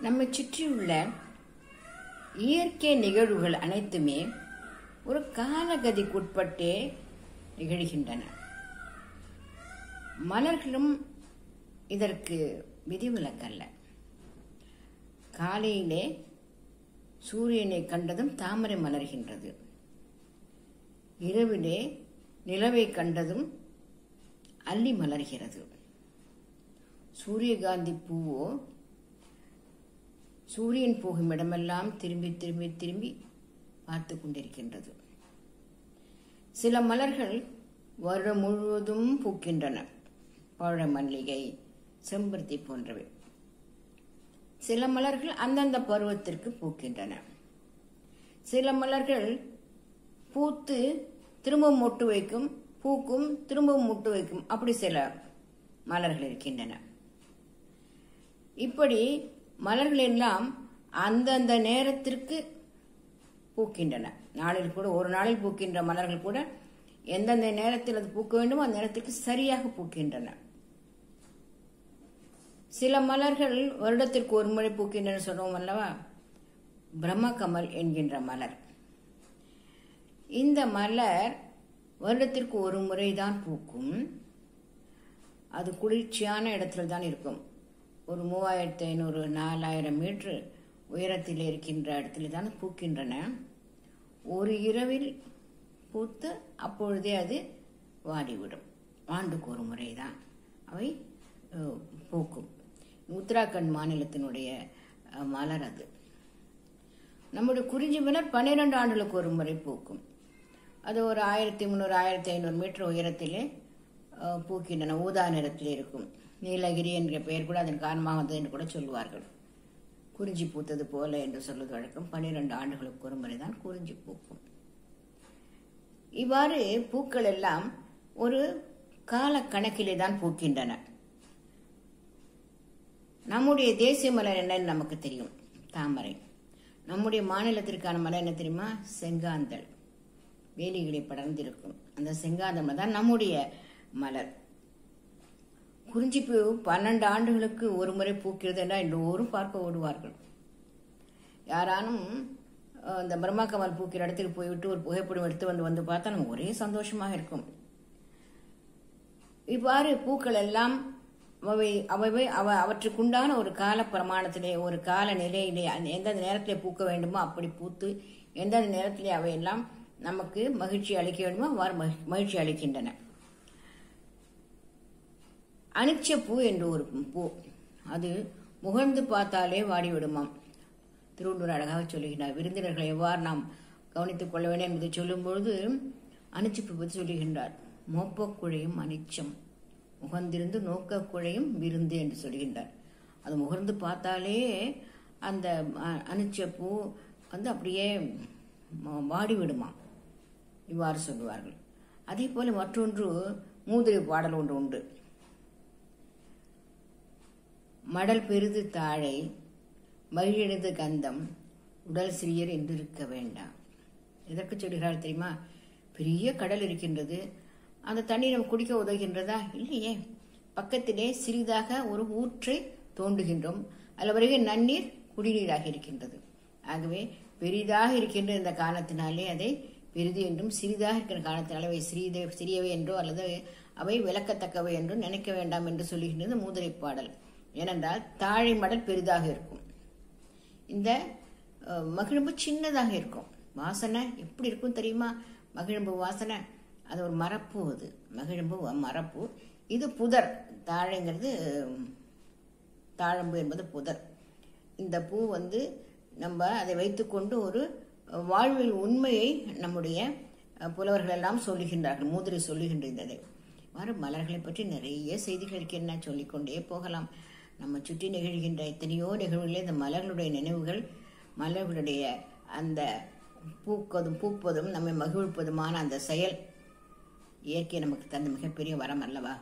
நம்மை சுற்றியுள்ள இயற்கை நிகழ்வுகள் அனைத்துமே ஒரு காலகதிக்குட்பட்டே நிகழ்கின்றன. மலர்களும் இதற்கு விதிவிலக்கல்ல. காலையிலே சூரியனை கண்டதும் தாமரை மலர்கின்றது. இரவிலே நிலவை கண்டதும் அல்லி மலர்கிறது. சூரியகாந்தி பூவோ சூரியன் போகும் இடமெல்லாம் திரும்பி திரும்பி திரும்பி பார்த்து கொண்டிருக்கின்றது. சில மலர்கள் வருடம் முழுவதும் பூக்கின்றன. பழ மல்லிகை, செம்பருத்தி போன்றவை. சில மலர்கள் அந்தந்த பருவத்திற்கு பூக்கின்றன. சில மலர்கள் பூத்து திரும்பவும் மொட்டு வைக்கும், பூக்கும், திரும்பவும் மொட்டு வைக்கும். அப்படி சில மலர்கள் இருக்கின்றன. இப்படி மலர்கள் எல்லாம் அந்தந்த நேரத்திற்கு பூக்கின்றன. நாளில் கூட ஒரு நாளில் பூக்கின்ற மலர்கள் கூட எந்தெந்த நேரத்தில் அது பூக்க வேண்டுமோ அந்த நேரத்திற்கு சரியாக பூக்கின்றன. சில மலர்கள் வருடத்திற்கு ஒரு முறை பூக்கின்றன சொல்றோம் அல்லவா? பிரம்மகமல் என்கின்ற மலர். இந்த மலர் வருடத்திற்கு ஒரு முறைதான் பூக்கும். அது குளிர்ச்சியான இடத்துல தான் இருக்கும். ஒரு 3500 4000 மீட்டர் உயரத்தில் இருக்கின்ற இடத்துல தான் பூக்கின்றன. ஒரு இரவில் பூத்து அப்பொழுதே அது வாடிவிடும். ஆண்டுக்கு ஒரு முறைதான் அவை பூக்கும். உத்தராகண்ட் மாநிலத்தினுடைய மலர் அது. நம்முடைய குறிஞ்சி மலர் 12 ஆண்டுகளுக்கு ஒரு முறை பூக்கும். அது ஒரு 1300 1500 மீட்டர் உயரத்திலே பூக்கின்றன. ஊதா நிறத்தில் இருக்கும். நீலகிரி என்ற பெயர் கூட அதன் காரணமாக வந்தது என்று கூட சொல்லுவார்கள். குறிஞ்சி பூத்தது போல என்று சொல்வது வழக்கம். 12 ஆண்டுகளுக்கு ஒரு முறை தான் குறிஞ்சி பூக்கும். இவ்வாறு பூக்கள் எல்லாம் ஒரு கால கணக்கிலே தான் பூக்கின்றன. நம்முடைய தேசிய மலர் என்னன்னு நமக்கு தெரியும், தாமரை. நம்முடைய மாநிலத்திற்கான மலர் என்ன தெரியுமா? செங்காந்தள். வேலிகளை படர்ந்திருக்கும் அந்த செங்காந்தம் தான் நம்முடைய மலர். குறிஞ்சிப்பூ 12 ஆண்டுகளுக்கு ஒரு முறை பூக்கிறது என்றால் எல்லோரும் பார்க்க ஓடுவார்கள். யாரானும் இந்த பிரம்மகமல் பூக்கிற இடத்துக்கு போய்விட்டு ஒரு புகைப்படம் எடுத்து வந்து பார்த்தா நமக்கு ஒரே சந்தோஷமாக இருக்கும். இவ்வாறு பூக்கள் எல்லாம் அவற்றுக்குண்டான ஒரு கால பிரமாணத்திலே, ஒரு கால நிலையிலே, எந்தெந்த நேரத்திலே பூக்க வேண்டுமோ அப்படி பூத்து எந்தெந்த நேரத்திலே அவையெல்லாம் நமக்கு மகிழ்ச்சி அளிக்க வேண்டுமோ அவ்வாறு மகிழ்ச்சி அளிக்கின்றன. அனிச்ச பூ என்று ஒரு பூ, அது முகர்ந்து பார்த்தாலே வாடிவிடுமாம். திருவள்ளுவர் அழகாக சொல்லுகின்றார். விருந்தினர்களை எவ்வாறு நாம் கவனித்துக் கொள்ள வேண்டும் என்பதை சொல்லும் பொழுது அனிச்சப்பூ பற்றி சொல்லுகின்றார். மோப்பக்குழையும் அனிச்சம், முகந்திருந்து நோக்க குழையும் விருந்து என்று சொல்கின்றார். அது முகர்ந்து பார்த்தாலே அந்த அனிச்ச பூ அப்படியே வாடிவிடுமா, இவ்வாறு சொல்லுவார்கள். அதே போல மற்றொன்று மூதுரை பாடல் ஒன்று உண்டு. மடல் பெரிது தாழை மகிழெழுது கந்தம் உடல் சிறியர் என்று இருக்க வேண்டாம். எதற்கு சொல்கிறார் தெரியுமா? பெரிய கடல் இருக்கின்றது, அந்த தண்ணீர் நம்ம குடிக்க உதவுகின்றதா? இல்லையே. பக்கத்திலே சிறிதாக ஒரு ஊற்றை தோண்டுகின்றோம். அதில் வருகிற நன்னீர் குடிநீராக இருக்கின்றது. ஆகவே பெரிதாக இருக்கின்ற இந்த காரணத்தினாலே அதை பெரிது என்றும், சிறிதாக இருக்கிற காரணத்தினாலே அவை சிறியவை என்றோ அல்லது அவை விளக்கத்தக்கவை என்றும் நினைக்க வேண்டாம் என்று சொல்லுகின்றது மூதுரை பாடல். ஏனென்றால் தாழை மடல் பெரிதாக இருக்கும், இந்த மகிழம்பு சின்னதாக இருக்கும். வாசனை எப்படி இருக்கும் தெரியுமா? மகிழம்பு வாசனை. அது ஒரு மரப்பூ. அது மகிழம்பு மரப்பூ. இது புதர். தாழைங்கிறது, தாழம்பு என்பது புதர். இந்த பூ நம்ம அதை வைத்துக்கொண்டு ஒரு வாழ்வில் உண்மையை நம்முடைய புலவர்கள் எல்லாம் சொல்லுகின்றார்கள். மூதுரை சொல்லுகின்றது. மலர்களை பற்றி நிறைய செய்திகள் இருக்கின்றன, சொல்லிக்கொண்டே போகலாம். நம்ம சுற்றி நிகழ்கின்ற எத்தனையோ நிகழ்வுகளே இந்த மலர்களுடைய நினைவுகள், மலர்களுடைய அந்த பூப்பதும் நம்மை மகிழ்ப்பதுமான அந்த செயல் இயற்கை நமக்கு தந்த மிகப்பெரிய வரம் அல்லவா?